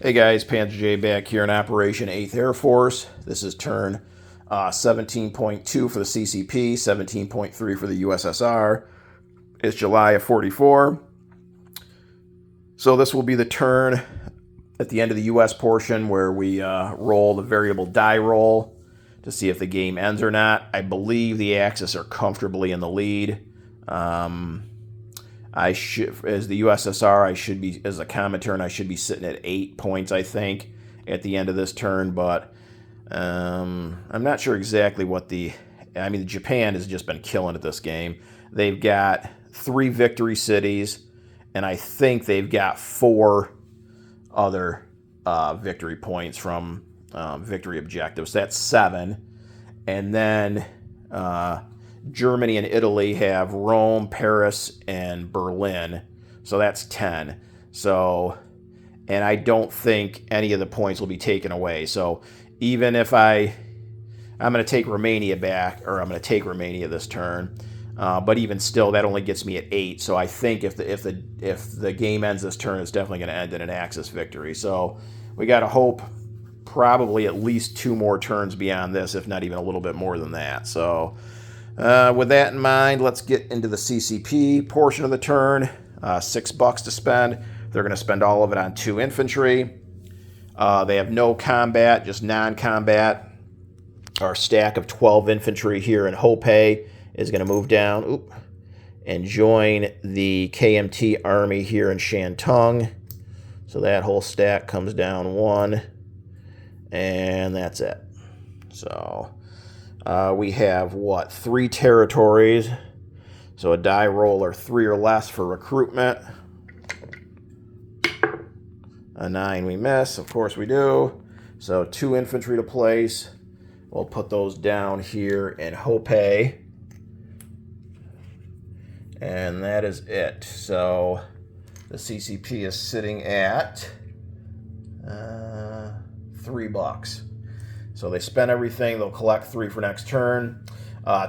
Hey guys, Panzer J back here in Operation 8th Air Force. This is turn 17.2 for the CCP, 17.3 for the USSR. It's July of 44. So this will be the turn at the end of the US portion where we roll the variable die roll to see if the game ends or not. I believe the Axis are comfortably in the lead. I should, as the USSR, I should be, as a common turn, I should be sitting at 8 points, I think, at the end of this turn. But I'm not sure exactly what Japan has just been killing at this game. They've got 3 victory cities, and I think they've got 4 other victory points from victory objectives. That's 7. And then Germany and Italy have Rome, Paris, and Berlin. So that's 10. So, and I don't think any of the points will be taken away. So even if I'm going to take Romania back, or I'm going to take Romania this turn. But even still, that only gets me at 8. So I think if the game ends this turn, it's definitely going to end in an Axis victory. So we got to hope probably at least 2 more turns beyond this, if not even a little bit more than that. So with that in mind, let's get into the CCP portion of the turn. $6 to spend. They're going to spend all of it on 2 infantry. They have no combat, just non-combat. Our stack of 12 infantry here in Hope is going to move down and join the KMT army here in Shantung. So that whole stack comes down 1, and that's it. So we have, 3 territories. So a die roller 3 or less for recruitment. A 9 we miss, of course we do. So 2 infantry to place. We'll put those down here in Hope. And that is it. So the CCP is sitting at $3. So they spend everything. They'll collect 3 for next turn.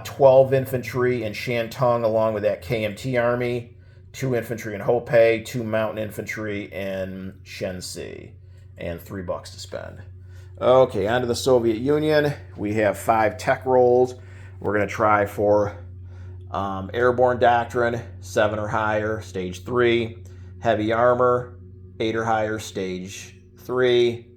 12 infantry in Shantung along with that KMT army. 2 infantry in Hope, 2 mountain infantry in Shensi, and $3 to spend. Okay, on to the Soviet Union. We have 5 tech rolls. We're going to try for airborne doctrine, 7 or higher, stage 3. Heavy armor, 8 or higher, stage 3.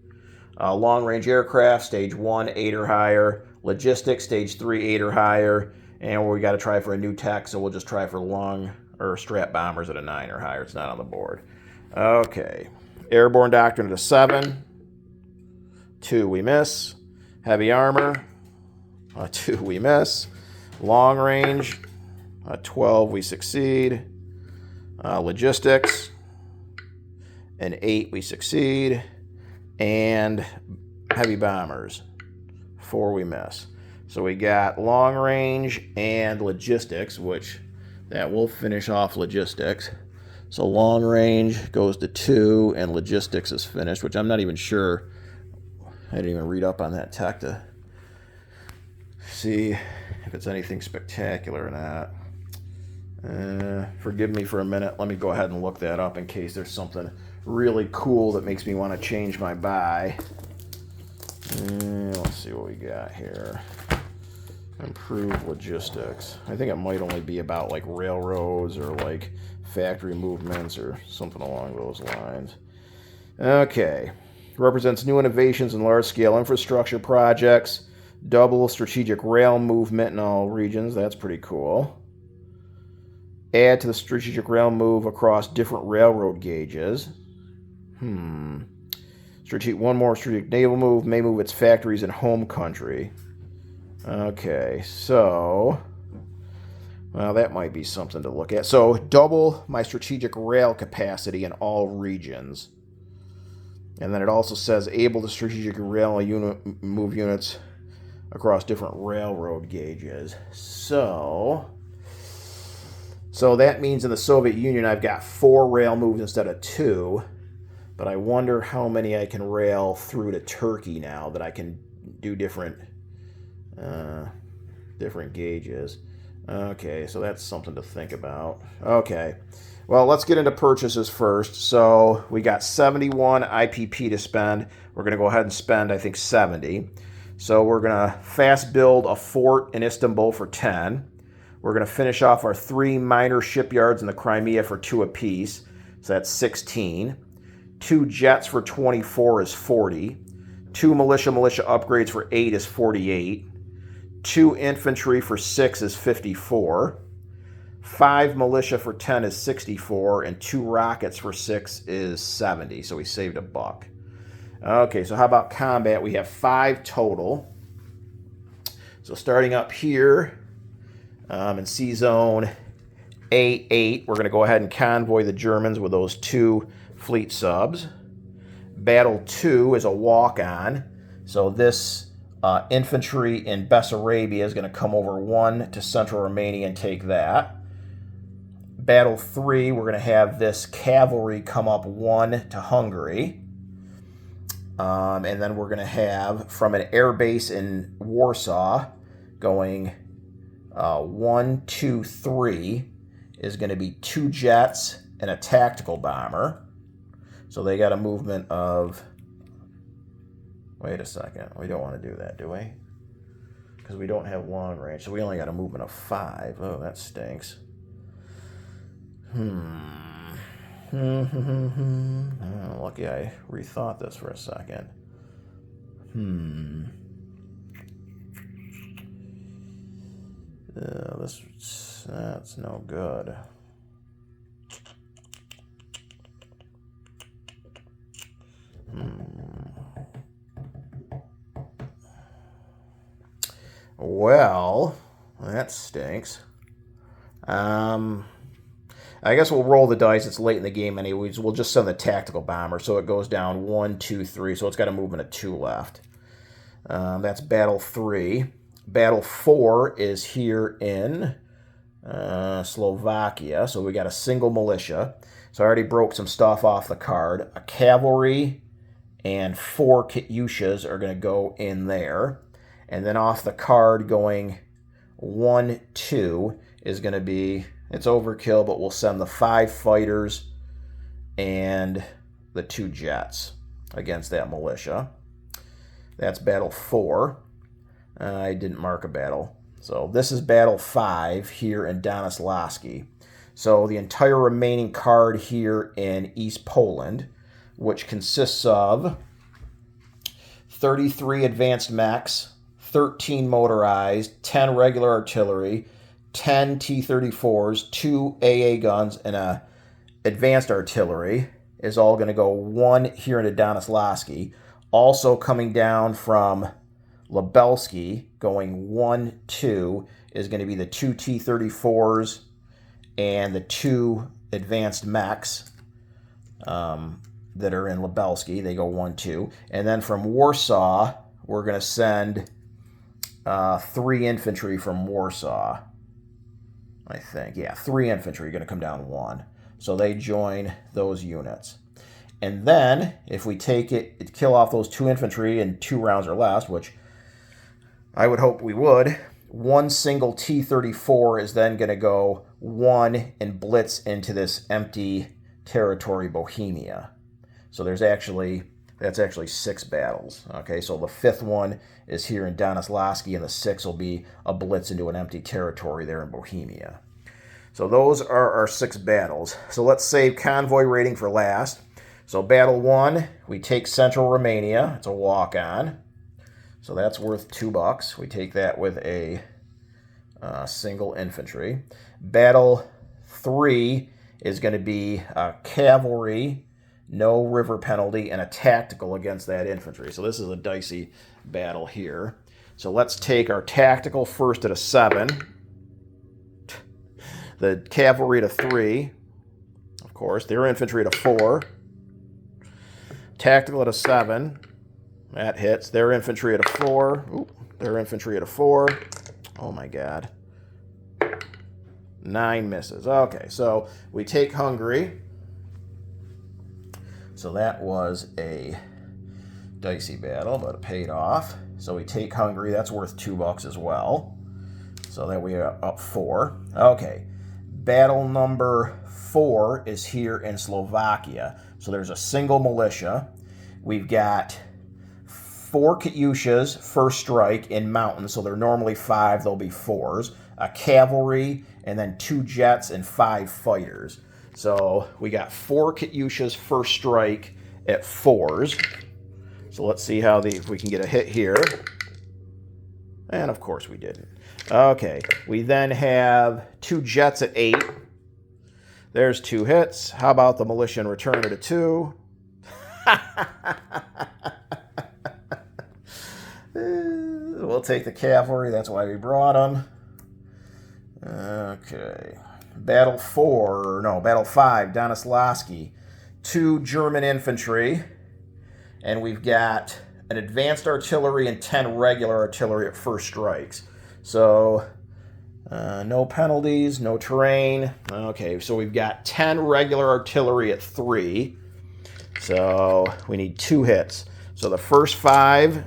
Long-range aircraft, stage 1, 8 or higher. Logistics, stage 3, 8 or higher. And we got to try for a new tech, so we'll just try for long or strat bombers at a 9 or higher. It's not on the board. Okay. Airborne doctrine at a 7. 2 we miss. Heavy armor, 2 we miss. Long range, 12 we succeed. Logistics, an 8 we succeed. And heavy bombers, 4 we miss. So we got long range and logistics, which that will finish off logistics. So long range goes to 2 and logistics is finished, which I'm not even sure. I didn't even read up on that tech to see if it's anything spectacular or not. Forgive me for a minute. Let me go ahead and look that up in case there's something really cool that makes me want to change my buy. Let's see what we got here. Improve logistics. I think it might only be about like railroads or like factory movements or something along those lines. Okay. Represents new innovations in large-scale infrastructure projects. Double strategic rail movement in all regions. That's pretty cool. Add to the strategic rail move across different railroad gauges. One more strategic naval move. May move its factories in home country. Okay, so well, that might be something to look at. So double my strategic rail capacity in all regions. And then it also says able to strategic rail move units across different railroad gauges. So that means in the Soviet Union I've got 4 rail moves instead of 2. But I wonder how many I can rail through to Turkey now that I can do different gauges. Okay, so that's something to think about. Okay. Well, let's get into purchases first. So we got 71 IPP to spend. We're going to go ahead and spend, I think, 70. So we're going to fast build a fort in Istanbul for 10. We're going to finish off our 3 minor shipyards in the Crimea for 2 apiece. So that's 16. 2 jets for 24 is 40. 2 militia upgrades for 8 is 48. 2 infantry for 6 is 54. 5 militia for 10 is 64, and 2 rockets for 6 is 70. So we saved $1. Okay, so how about combat? We have 5 total. So starting up here in C Zone A8, we're going to go ahead and convoy the Germans with those 2 fleet subs. Battle 2 is a walk-on. So this infantry in Bessarabia is going to come over 1 to central Romania and take that. Battle 3, we're going to have this cavalry come up 1 to Hungary. And then we're going to have, from an air base in Warsaw, going 1, 2, 3, is going to be 2 jets and a tactical bomber. So they got a movement of... Wait a second. We don't want to do that, do we? Because we don't have long range. So we only got a movement of 5. Oh, that stinks. Oh, lucky I rethought this for a second. That's no good. Well, that stinks. I guess we'll roll the dice. It's late in the game anyways. We'll just send the tactical bomber. So it goes down 1, 2, 3. So it's got a movement of 2 left. That's battle 3. Battle 4 is here in Slovakia. So we got a single militia. So I already broke some stuff off the card. A cavalry and 4 Katyushas are going to go in there. And then off the card going 1, 2 is going to be... It's overkill, but we'll send the 5 fighters and the 2 jets against that militia. That's battle 4. I didn't mark a battle. So this is battle 5 here in Donoslavsky. So the entire remaining card here in East Poland, which consists of 33 advanced mechs, 13 motorized, 10 regular artillery, 10 T-34s, 2 AA guns, and a advanced artillery is all going to go 1 here into Donoslavsky. Also coming down from Lubelski, going 1, 2, is going to be the 2 T-34s and the 2 advanced mechs that are in Lubelski. They go 1, 2. And then from Warsaw, we're going to send 3 infantry from Warsaw. I think, yeah, 3 infantry are going to come down 1. So they join those units. And then, if we take it, kill off those 2 infantry in 2 rounds or less, which I would hope we would, 1 single T-34 is then going to go 1 and blitz into this empty territory, Bohemia. So that's actually 6 battles. Okay, so the 5th one is here in Donoslavsky, and the 6th will be a blitz into an empty territory there in Bohemia. So those are our 6 battles. So let's save convoy rating for last. So battle 1, we take central Romania. It's a walk-on. So that's worth $2. We take that with a single infantry. Battle 3 is going to be cavalry, no river penalty, and a tactical against that infantry. So this is a dicey battle here. So let's take our tactical first at a 7. The cavalry at a 3. Of course, their infantry at a 4. Tactical at a 7. That hits. Their infantry at a 4. Ooh, their infantry at a 4. Oh my god. 9 misses. Okay, so we take Hungary. So that was a dicey battle, but it paid off. So we take Hungary. That's worth $2 as well. So then we are up 4. Okay. battle number 4 is here in Slovakia. So there's a single militia. We've got 4 Katyushas, first strike, in mountains. So they're normally 5, they'll be 4s. A cavalry, and then 2 jets and 5 fighters. So we got 4 Katyushas, first strike at 4s. So let's see if we can get a hit here. And of course we didn't. Okay, we then have 2 jets at 8. There's 2 hits. How about the militia and return at a 2? We'll take the cavalry. That's why we brought them. Okay. Battle 5, Donislavsky. 2 German infantry. And we've got an advanced artillery and 10 regular artillery at first strikes. So, no penalties, no terrain. Okay, so we've got 10 regular artillery at 3. So, we need 2 hits. So the first 5,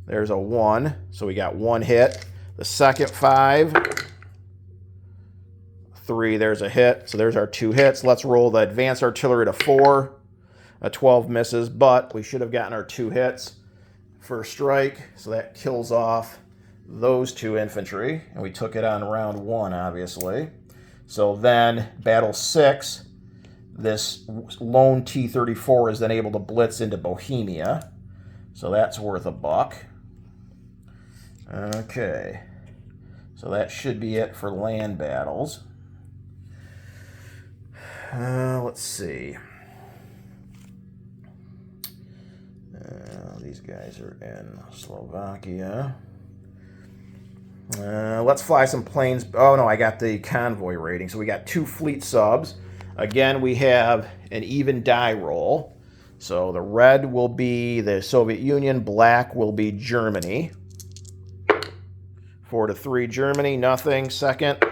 there's a 1. So we got 1 hit. The second 5, 3, there's a hit. So there's our 2 hits. Let's roll the advanced artillery to 4. A 12 misses, but we should have gotten our 2 hits. First strike, so that kills off those 2 infantry. And we took it on round 1, obviously. So then, battle 6, this lone T-34 is then able to blitz into Bohemia. So that's worth a buck. Okay. So that should be it for land battles. Let's see. These guys are in Slovakia. Let's fly some planes. Oh, no, I got the convoy rating. So we got 2 fleet subs. Again, we have an even die roll. So the red will be the Soviet Union. Black will be Germany. 4-3 Germany, nothing. Second,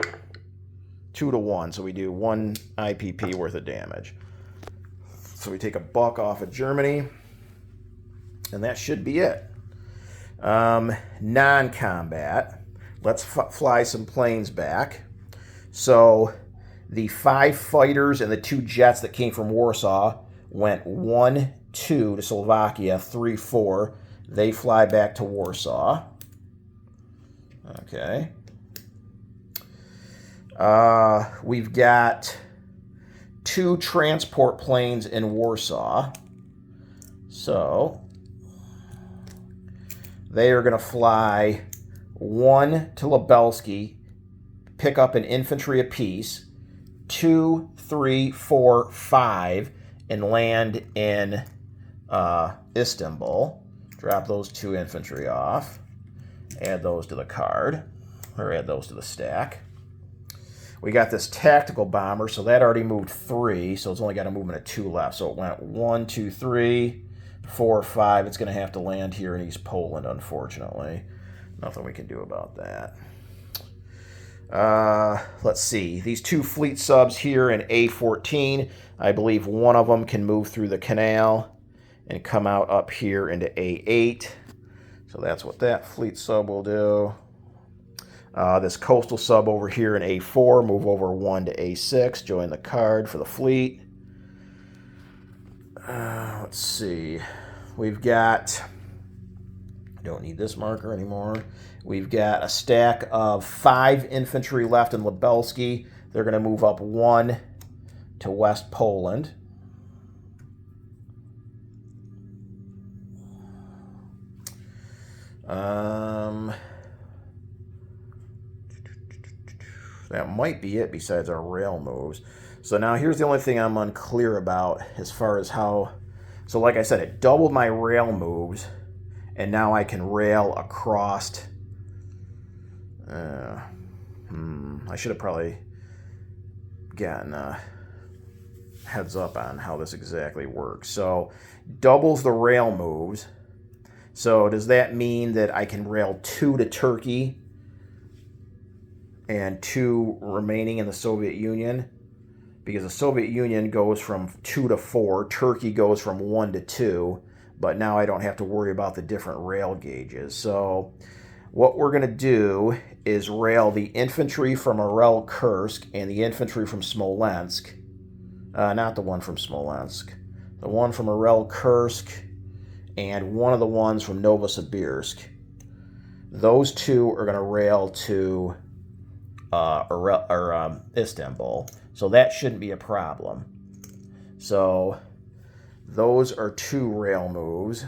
2-1. So we do 1 IPP worth of damage. So we take a buck off of Germany. And that should be it. Non-combat. Let's fly some planes back. So the 5 fighters and the 2 jets that came from Warsaw went 1-2 to Slovakia, 3-4. They fly back to Warsaw. Okay. We've got 2 transport planes in Warsaw. So they are going to fly 1 to Lubelski, pick up an infantry apiece, 2, 3, 4, 5, and land in Istanbul. Drop those 2 infantry off. Add those to the card, or add those to the stack. We got this tactical bomber, so that already moved 3, so it's only got a movement of 2 left. So it went 1, 2, 3, 4, 5. It's going to have to land here in East Poland, unfortunately. Nothing we can do about that. Let's see. These 2 fleet subs here in A14, I believe one of them can move through the canal and come out up here into A8. So that's what that fleet sub will do. This coastal sub over here in A4, move over 1 to A6, join the card for the fleet. Let's see. We've got, don't need this marker anymore. We've got a stack of 5 infantry left in Lubelski. They're going to move up 1 to West Poland. That might be it besides our rail moves. So now here's the only thing I'm unclear about as far as how... So like I said, it doubled my rail moves, and now I can rail across... I should have probably gotten a heads up on how this exactly works. So doubles the rail moves. So does that mean that I can rail 2 to Turkey and 2 remaining in the Soviet Union? Because the Soviet Union goes from 2 to 4, Turkey goes from 1 to 2, but now I don't have to worry about the different rail gauges. So what we're going to do is rail the infantry from Orel-Kursk and the infantry from Smolensk. Not the one from Smolensk. The one from Orel-Kursk and one of the ones from Novosibirsk. Those two are going to rail to Istanbul. So that shouldn't be a problem. So those are 2 rail moves.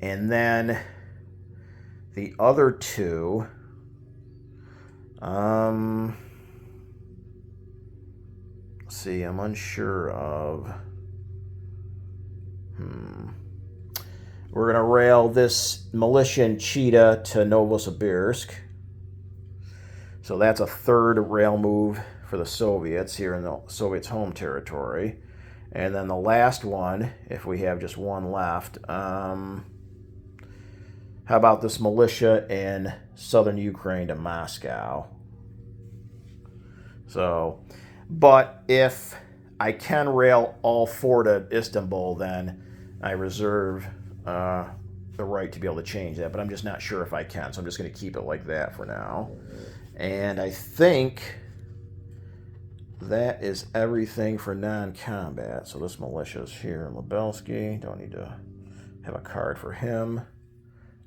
And then the other 2, let's see, I'm unsure of. We're going to rail this militia in Chita to Novosibirsk. So that's a 3rd rail move for the Soviets here in the Soviets' home territory. And then the last one, if we have just one left, how about this militia in southern Ukraine to Moscow? So, but if I can rail all 4 to Istanbul, then I reserve the right to be able to change that. But I'm just not sure if I can, so I'm just going to keep it like that for now. And I think that is everything for non-combat. So this militia is here in Lebelsky. Don't need to have a card for him.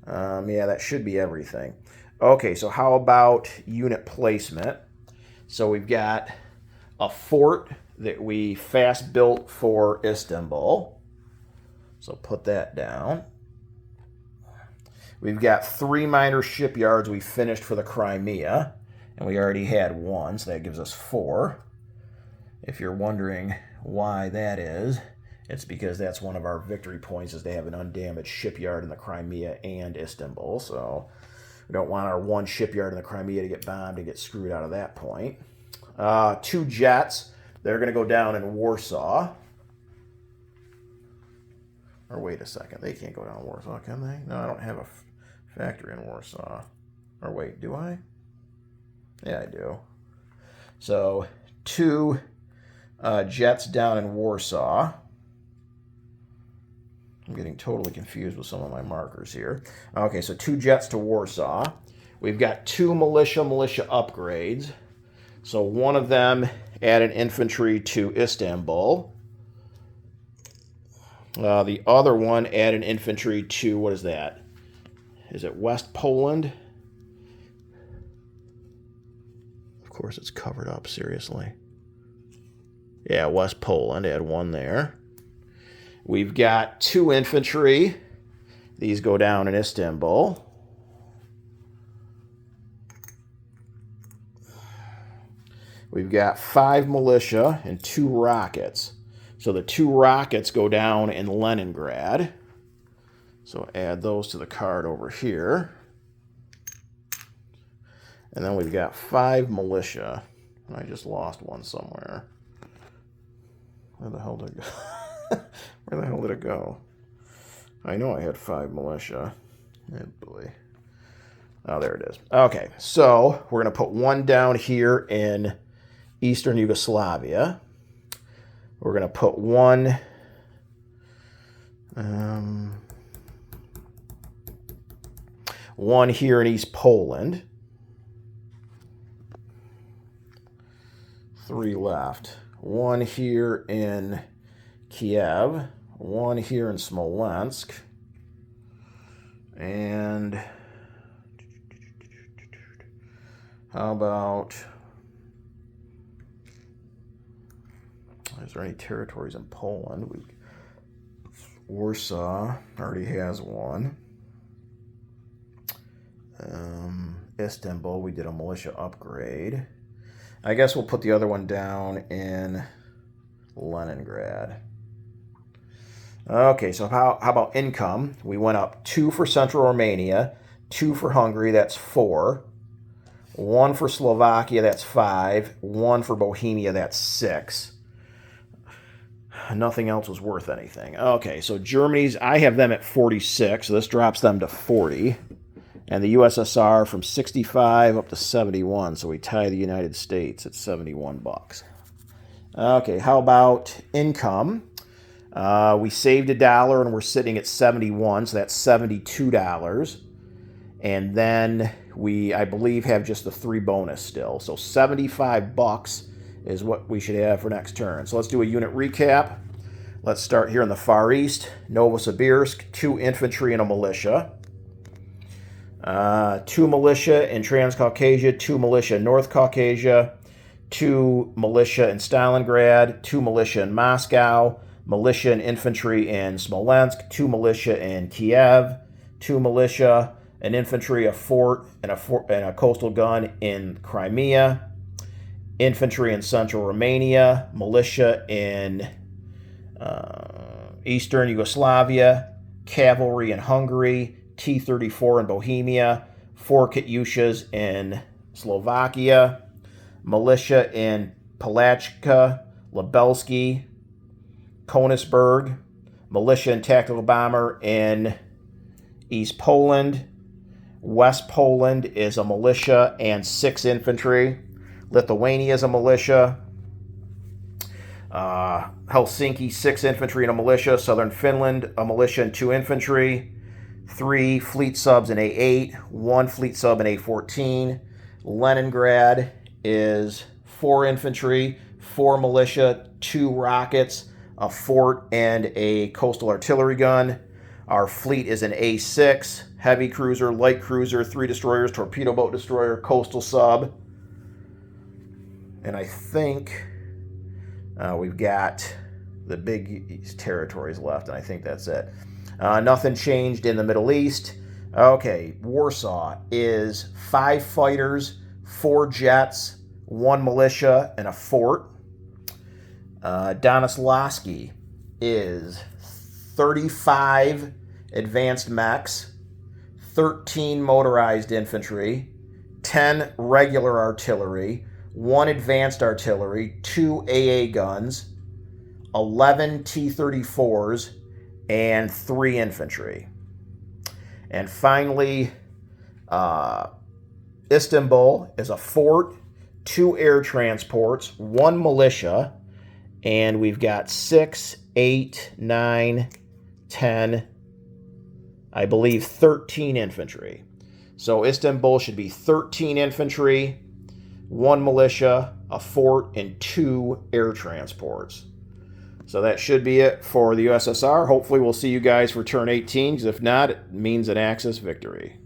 Yeah, that should be everything. Okay, so how about unit placement? So we've got a fort that we fast built for Istanbul. So put that down. We've got 3 minor shipyards we finished for the Crimea, and we already had 1, so that gives us 4. If you're wondering why that is, it's because that's one of our victory points, is they have an undamaged shipyard in the Crimea and Istanbul. So we don't want our 1 shipyard in the Crimea to get bombed and get screwed out of that point. 2 jets, they're going to go down in Warsaw. Or wait a second, they can't go down in Warsaw, can they? No, I don't have a factory in Warsaw. Or wait, do I? Yeah, I do. So 2 jets down in Warsaw. I'm getting totally confused with some of my markers here. Okay, so 2 jets to Warsaw. We've got 2 militia upgrades. So one of them added infantry to Istanbul. The other one added infantry to, what is that? Is it West Poland? Of course it's covered up, seriously. Yeah, West Poland, add 1 there. We've got 2 infantry. These go down in Istanbul. We've got 5 militia and 2 rockets. So the 2 rockets go down in Leningrad. So add those to the card over here. And then we've got 5 militia. I just lost 1 somewhere. Where the hell did it go? Where the hell did it go? I know I had 5 militia. Oh boy. Oh, there it is. Okay, so we're going to put 1 down here in Eastern Yugoslavia. We're going to put 1 1 here in East Poland. 3 left. 1 here in Kiev. 1 here in Smolensk. And how about, is there any territories in Poland? Warsaw already has 1. Istanbul, we did a militia upgrade. I guess we'll put the other one down in Leningrad. Okay, so how about income? We went up 2 for Central Romania, 2 for Hungary, that's 4. 1 for Slovakia, that's 5. 1 for Bohemia, that's 6. Nothing else was worth anything. Okay, so Germany's, I have them at 46, so this drops them to 40. And the USSR from 65 up to 71, so we tie the United States at $71. Okay, how about income? We saved $1 and we're sitting at 71, so that's $72. And then we, I believe, have just the 3 bonus still. So $75 is what we should have for next turn. So let's do a unit recap. Let's start here in the Far East. Novosibirsk, 2 infantry and a militia. 2 militia in Transcaucasia, 2 militia in North Caucasia, 2 militia in Stalingrad, 2 militia in Moscow, militia and infantry in Smolensk, 2 militia in Kiev, 2 militia and infantry, a fort and a coastal gun in Crimea, infantry in central Romania, militia in eastern Yugoslavia, cavalry in Hungary, T-34 in Bohemia, 4 Katyushas in Slovakia, militia in Palachka, Lebelsky, Konigsberg, militia and tactical bomber in East Poland. West Poland is a militia and 6 infantry. Lithuania is a militia. Helsinki, 6 infantry and a militia. Southern Finland, a militia and 2 infantry. 3 fleet subs in A8, 1 fleet sub in A14. Leningrad is 4 infantry, 4 militia, 2 rockets, a fort, and a coastal artillery gun. Our fleet is an A6, heavy cruiser, light cruiser, 3 destroyers, torpedo boat destroyer, coastal sub. And I think we've got the big territories left, and I think that's it. Nothing changed in the Middle East. Okay, Warsaw is 5 fighters, 4 jets, 1 militia, and a fort. Donoslavsky is 35 advanced mechs, 13 motorized infantry, 10 regular artillery, 1 advanced artillery, 2 AA guns, 11 T-34s, and 3 infantry. And finally, Istanbul is a fort, 2 air transports, 1 militia, and we've got 6, 8, 9, 10, I believe 13 infantry. So Istanbul should be 13 infantry, 1 militia, a fort, and 2 air transports. So that should be it for the USSR. Hopefully we'll see you guys for turn 18, because if not, it means an Axis victory.